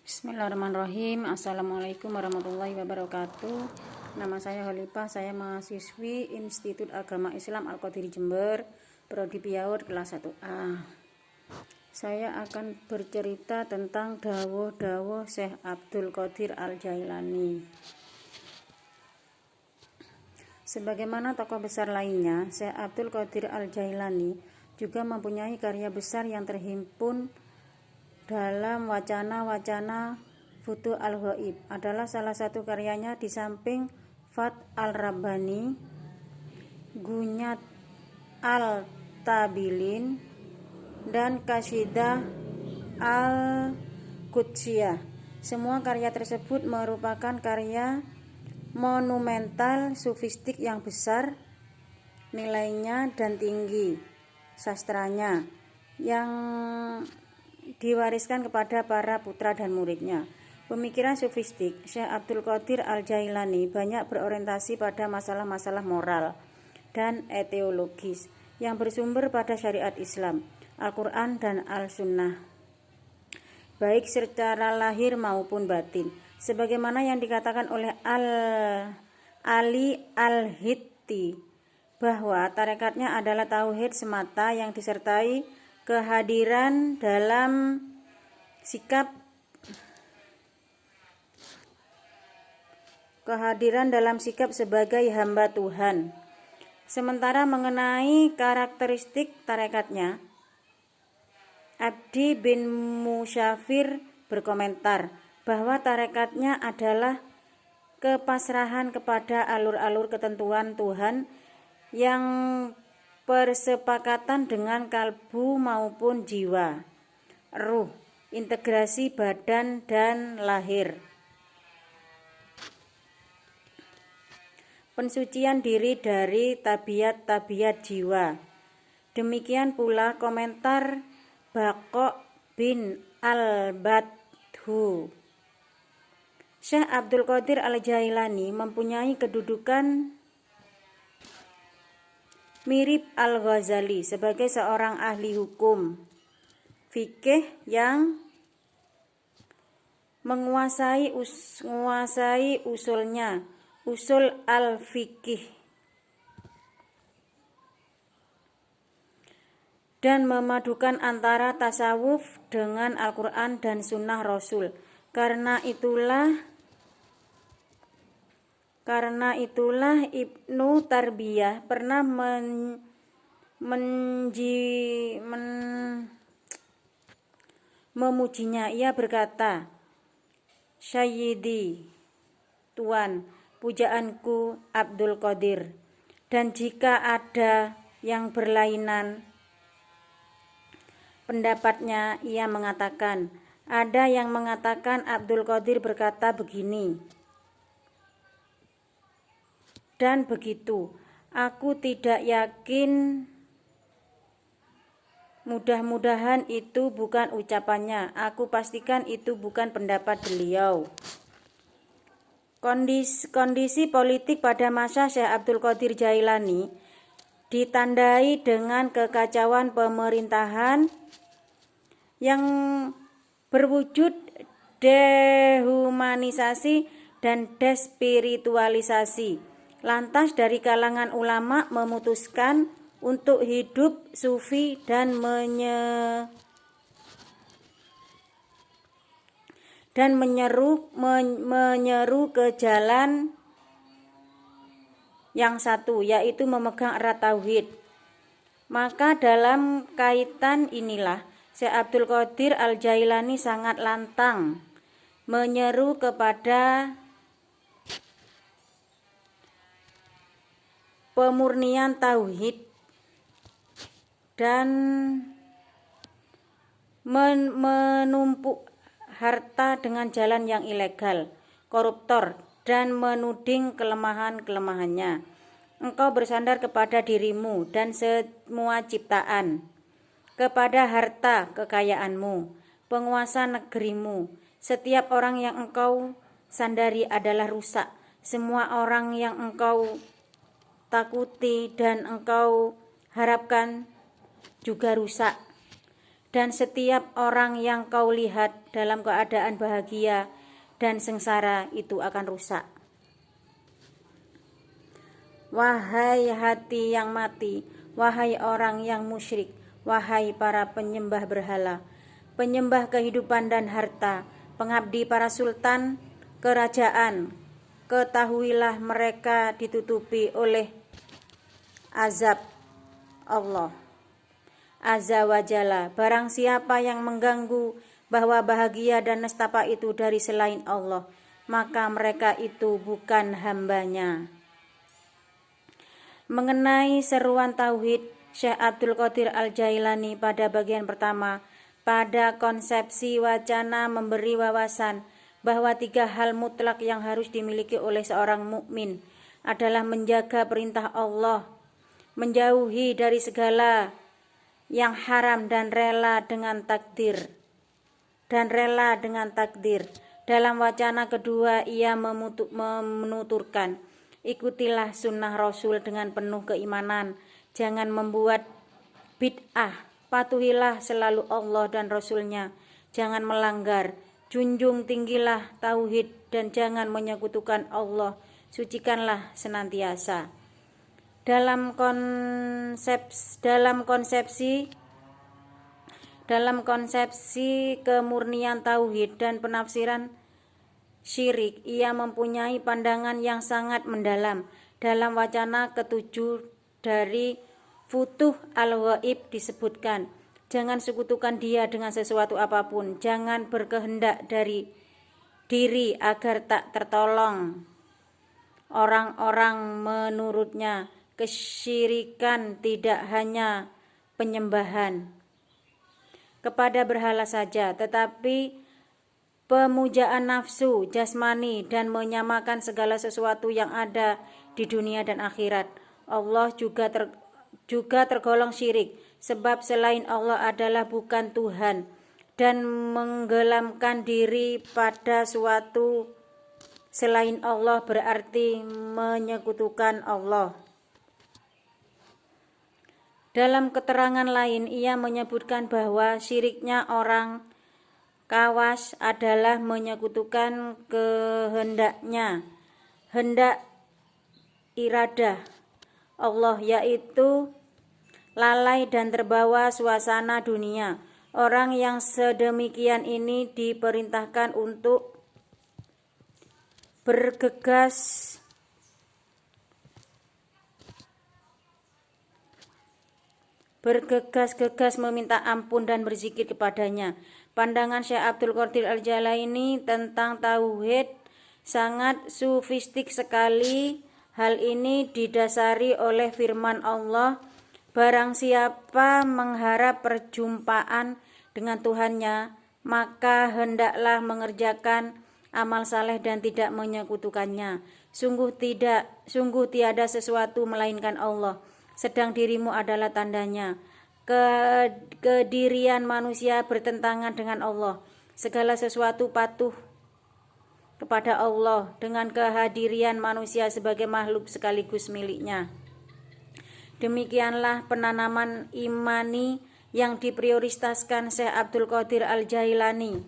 Bismillahirrahmanirrahim. Assalamualaikum warahmatullahi wabarakatuh. Nama saya Khalifah, saya mahasiswi Institut Agama Islam Al-Qadiri Jember, Prodi Piaur kelas 1A. Saya akan bercerita tentang dawuh-dawuh Syekh Abdul Qadir Al-Jailani. Sebagaimana tokoh besar lainnya, Syekh Abdul Qadir Al-Jailani juga mempunyai karya besar yang terhimpun dalam wacana-wacana Futuh Al-Ghaib. Adalah salah satu karyanya di samping Fath Al-Rabbani, Gunyat Al-Tabilin, dan Qasidah Al-Qudsiyah. Semua karya tersebut merupakan karya monumental sufistik yang besar nilainya dan tinggi sastranya yang diwariskan kepada para putra dan muridnya. Pemikiran sufistik Syekh Abdul Qadir Al-Jailani banyak berorientasi pada masalah-masalah moral dan eteologis yang bersumber pada syariat Islam, Al-Quran dan Al-Sunnah, baik secara lahir maupun batin. Sebagaimana yang dikatakan oleh Ali Al-Hitti bahwa tarekatnya adalah tauhid semata yang disertai kehadiran dalam sikap sebagai hamba Tuhan. Sementara mengenai karakteristik tarekatnya, Abdi bin Musyafir berkomentar bahwa tarekatnya adalah kepasrahan kepada alur-alur ketentuan Tuhan yang persepakatan dengan kalbu maupun jiwa, ruh, integrasi badan dan lahir, pensucian diri dari tabiat-tabiat jiwa. Demikian pula komentar Baqo bin Al-Badhu. Syekh Abdul Qadir Al-Jailani mempunyai kedudukan mirip Al-Ghazali sebagai seorang ahli hukum fikih yang menguasai usulnya, usul al-fikih, dan memadukan antara tasawuf dengan Al-Quran dan Sunnah Rasul. Karena itulah Ibnu Tarbiyah pernah memujinya. Ia berkata, "Sayyidi, Tuan, pujaanku Abdul Qadir." Dan jika ada yang berlainan pendapatnya, ia mengatakan, ada yang mengatakan Abdul Qadir berkata begini dan begitu. Aku tidak yakin, mudah-mudahan itu bukan ucapannya. Aku pastikan itu bukan pendapat beliau. Kondisi politik pada masa Syekh Abdul Qadir Jailani ditandai dengan kekacauan pemerintahan yang berwujud dehumanisasi dan despiritualisasi. Lantas dari kalangan ulama memutuskan untuk hidup sufi dan menyeru ke jalan yang satu, yaitu memegang erat tauhid. Maka dalam kaitan inilah Syekh Abdul Qadir Al-Jailani sangat lantang menyeru kepada pemurnian tauhid dan menumpuk harta dengan jalan yang ilegal, koruptor, dan menuding kelemahan-kelemahannya. Engkau bersandar kepada dirimu dan semua ciptaan, kepada harta kekayaanmu, penguasa negerimu. Setiap orang yang engkau sandari adalah rusak. Semua orang yang engkau takuti dan engkau harapkan juga rusak. dan setiap orang yang kau lihat dalam keadaan bahagia dan sengsara itu akan rusak. Wahai hati yang mati, wahai orang yang musyrik, wahai para penyembah berhala, penyembah kehidupan dan harta, pengabdi para sultan kerajaan, ketahuilah mereka ditutupi oleh azab Allah Azza wa Jalla. Barang siapa yang mengganggu bahwa bahagia dan nestapa itu dari selain Allah, maka mereka itu bukan hambanya. Mengenai seruan tauhid, Syekh Abdul Qadir Al-Jailani pada bagian pertama pada konsepsi wacana memberi wawasan bahwa 3 hal mutlak yang harus dimiliki oleh seorang mukmin adalah menjaga perintah Allah, menjauhi dari segala yang haram dan rela dengan takdir. Dalam wacana kedua ia menuturkan, ikutilah sunnah Rasul dengan penuh keimanan, jangan membuat bid'ah, patuhilah selalu Allah dan Rasulnya, jangan melanggar, junjung tinggilah tauhid dan jangan menyekutukan Allah, sucikanlah senantiasa. Dalam konsepsi kemurnian tauhid dan penafsiran syirik, ia mempunyai pandangan yang sangat mendalam. Dalam wacana ketujuh dari Futuh Al-Ghaib disebutkan, jangan sekutukan dia dengan sesuatu apapun, jangan berkehendak dari diri agar tak tertolong orang-orang menurutnya. Kesyirikan tidak hanya penyembahan kepada berhala saja, tetapi pemujaan nafsu jasmani dan menyamakan segala sesuatu yang ada di dunia dan akhirat. Allah juga tergolong syirik, sebab selain Allah adalah bukan Tuhan, dan menggelamkan diri pada suatu selain Allah berarti menyekutukan Allah. Dalam keterangan lain ia menyebutkan bahwa syiriknya orang Khawas adalah menyekutukan kehendaknya, hendak iradah Allah, yaitu lalai dan terbawa suasana dunia. Orang yang sedemikian ini diperintahkan untuk bergegas meminta ampun dan berzikir kepadanya. Pandangan Syekh Abdul Qadir Al-Jailani tentang tauhid sangat sufistik sekali. Hal ini didasari oleh firman Allah, barang siapa mengharap perjumpaan dengan Tuhannya, maka hendaklah mengerjakan amal saleh dan tidak menyekutukannya. Sungguh tiada sesuatu melainkan Allah, sedang dirimu adalah tandanya. Kedirian manusia bertentangan dengan Allah. Segala sesuatu patuh kepada Allah dengan kehadiran manusia sebagai makhluk sekaligus miliknya. Demikianlah penanaman imani yang diprioritaskan Syekh Abdul Qadir Al-Jailani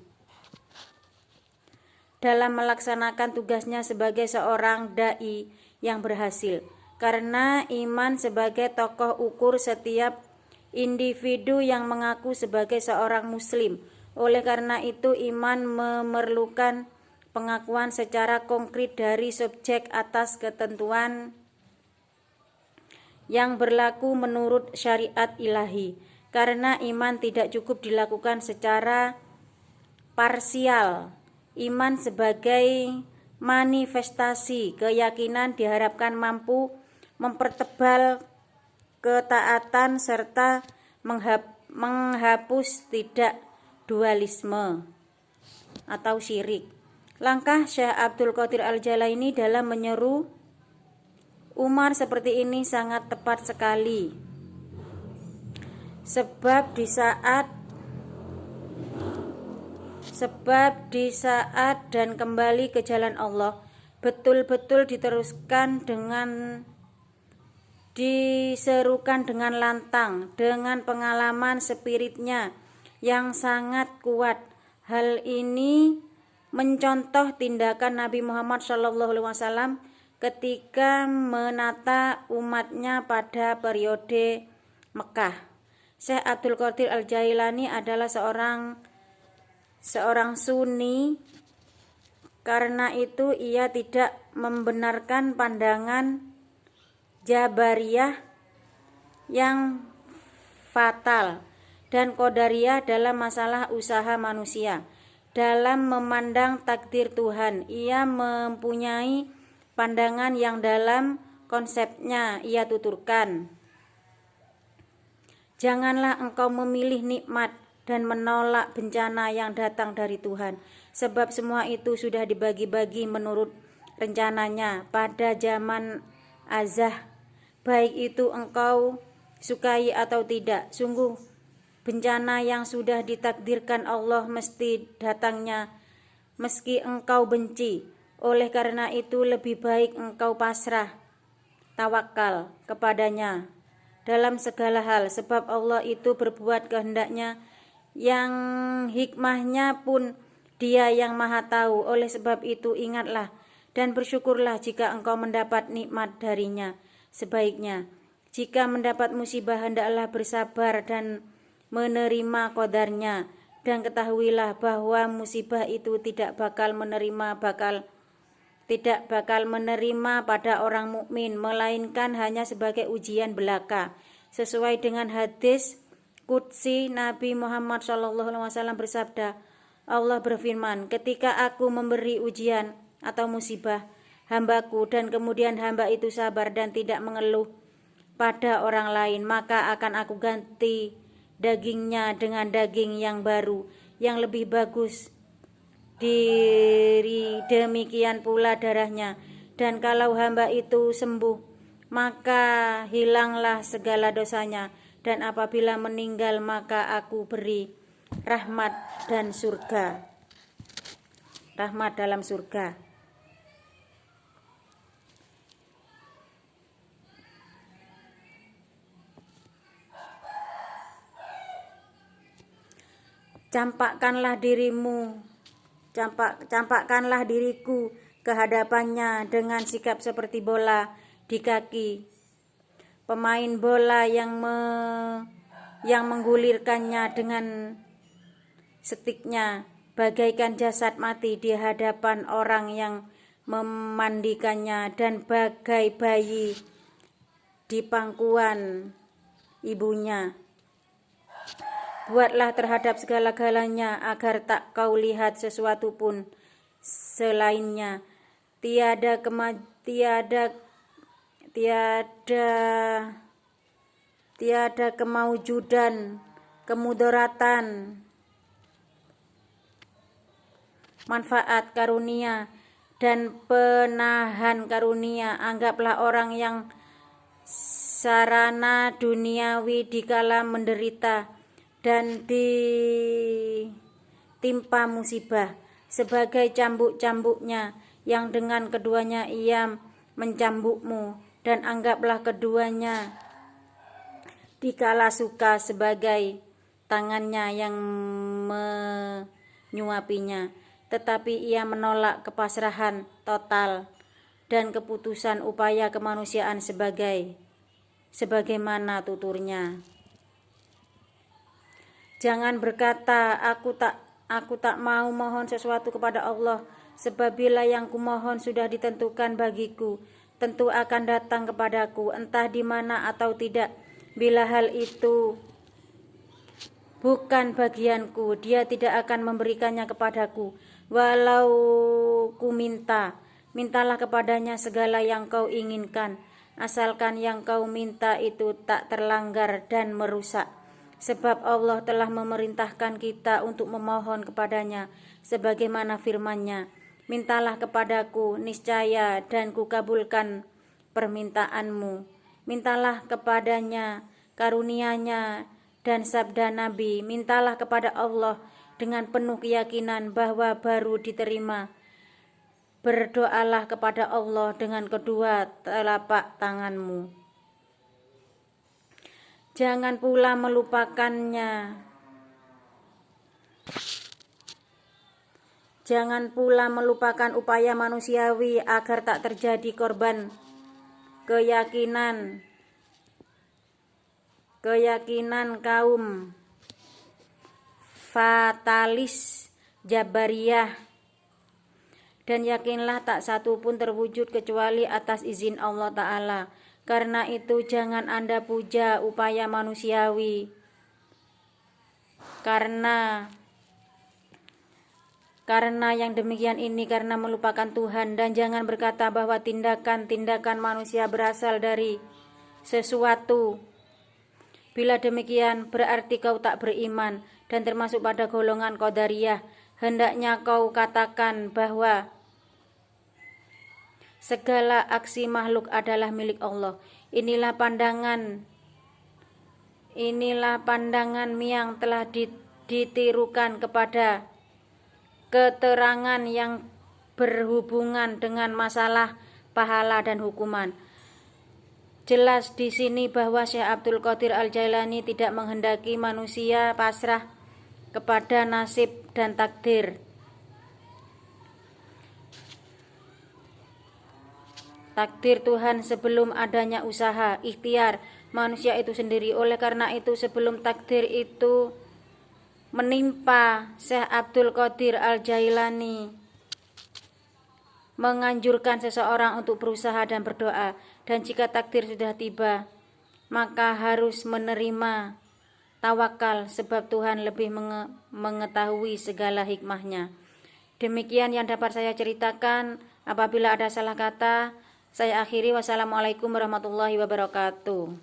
dalam melaksanakan tugasnya sebagai seorang dai yang berhasil. Karena iman sebagai tokoh ukur setiap individu yang mengaku sebagai seorang muslim. Oleh karena itu iman memerlukan pengakuan secara konkret dari subjek atas ketentuan yang berlaku menurut syariat ilahi. Karena iman tidak cukup dilakukan secara parsial. Iman sebagai manifestasi keyakinan diharapkan mampu mempertebal ketaatan serta menghapus tidak dualisme atau syirik. Langkah Syekh Abdul Qadir Al-Jailani dalam menyeru Umar seperti ini sangat tepat sekali. Sebab di saat dan kembali ke jalan Allah betul-betul diserukan dengan lantang, dengan pengalaman spiritnya yang sangat kuat. Hal ini mencontoh tindakan Nabi Muhammad SAW ketika menata umatnya pada periode Mekah. Syekh Abdul Qadir Al-Jailani adalah seorang Sunni. Karena itu ia tidak membenarkan pandangan Jabariyah yang fatal dan Qadariyah dalam masalah usaha manusia. Dalam memandang takdir Tuhan, ia mempunyai pandangan yang dalam konsepnya ia tuturkan. Janganlah engkau memilih nikmat dan menolak bencana yang datang dari Tuhan, sebab semua itu sudah dibagi-bagi menurut rencananya pada zaman azah, baik itu engkau sukai atau tidak. Sungguh bencana yang sudah ditakdirkan Allah mesti datangnya meski engkau benci. Oleh karena itu lebih baik engkau pasrah, tawakal kepadanya dalam segala hal, sebab Allah itu berbuat kehendaknya, yang hikmahnya pun Dia yang maha tahu. Oleh sebab itu ingatlah dan bersyukurlah jika engkau mendapat nikmat darinya. Sebaiknya jika mendapat musibah hendaklah bersabar dan menerima qadarnya, dan ketahuilah bahwa musibah itu tidak bakal menerima pada orang mukmin, melainkan hanya sebagai ujian belaka. Sesuai dengan hadis qudsi, Nabi Muhammad SAW bersabda, Allah berfirman, ketika aku memberi ujian atau musibah hambaku dan kemudian hamba itu sabar dan tidak mengeluh pada orang lain, maka akan aku ganti dagingnya dengan daging yang baru, yang lebih bagus. Demikian pula darahnya. Dan kalau hamba itu sembuh, maka hilanglah segala dosanya, dan apabila meninggal maka aku beri rahmat dalam surga. Campakkanlah diriku ke hadapannya dengan sikap seperti bola di kaki pemain bola yang menggulirkannya dengan stiknya, bagaikan jasad mati di hadapan orang yang memandikannya, dan bagai bayi di pangkuan ibunya. Buatlah terhadap segala-galanya agar tak kau lihat sesuatu pun selainnya. Tiada kemaujudan, kemudaratan, manfaat karunia dan penahan karunia. Anggaplah orang yang sarana duniawi dikala menderita dan ditimpa musibah sebagai cambuk-cambuknya yang dengan keduanya ia mencambukmu, dan anggaplah keduanya dikala suka sebagai tangannya yang menyuapinya, tetapi ia menolak kepasrahan total dan keputusan upaya kemanusiaan sebagaimana tuturnya. Jangan berkata, aku tak mau mohon sesuatu kepada Allah, sebab bila yang kumohon sudah ditentukan bagiku, tentu akan datang kepadaku, entah di mana atau tidak. Bila hal itu bukan bagianku, Dia tidak akan memberikannya kepadaku. Walau ku mintalah kepadanya segala yang kau inginkan, asalkan yang kau minta itu tak terlanggar dan merusak. Sebab Allah telah memerintahkan kita untuk memohon kepadanya, sebagaimana firman-Nya, mintalah kepadaku, niscaya dan kukabulkan permintaanmu. Mintalah kepadanya karunia-Nya, dan sabda Nabi, mintalah kepada Allah dengan penuh keyakinan bahwa baru diterima. Berdoalah kepada Allah dengan kedua telapak tanganmu. Jangan pula melupakannya Jangan pula melupakan upaya manusiawi agar tak terjadi korban keyakinan kaum fatalis Jabariyah, dan yakinlah tak satu pun terwujud kecuali atas izin Allah Ta'ala. Karena itu jangan Anda puja upaya manusiawi, karena yang demikian ini karena melupakan Tuhan, dan jangan berkata bahwa tindakan-tindakan manusia berasal dari sesuatu. Bila demikian berarti kau tak beriman dan termasuk pada golongan Qadariyah. Hendaknya kau katakan bahwa segala aksi makhluk adalah milik Allah. Inilah pandangan yang telah ditirukan kepada keterangan yang berhubungan dengan masalah pahala dan hukuman. Jelas di sini bahwa Syekh Abdul Qadir Al-Jailani tidak menghendaki manusia pasrah kepada nasib dan takdir Tuhan sebelum adanya usaha ikhtiar manusia itu sendiri. Oleh karena itu, sebelum takdir itu menimpa, Syekh Abdul Qadir Al-Jailani menganjurkan seseorang untuk berusaha dan berdoa, dan jika takdir sudah tiba maka harus menerima tawakal, sebab Tuhan lebih mengetahui segala hikmahnya. Demikian yang dapat saya ceritakan. Apabila ada salah kata, saya akhiri. Wassalamualaikum warahmatullahi wabarakatuh.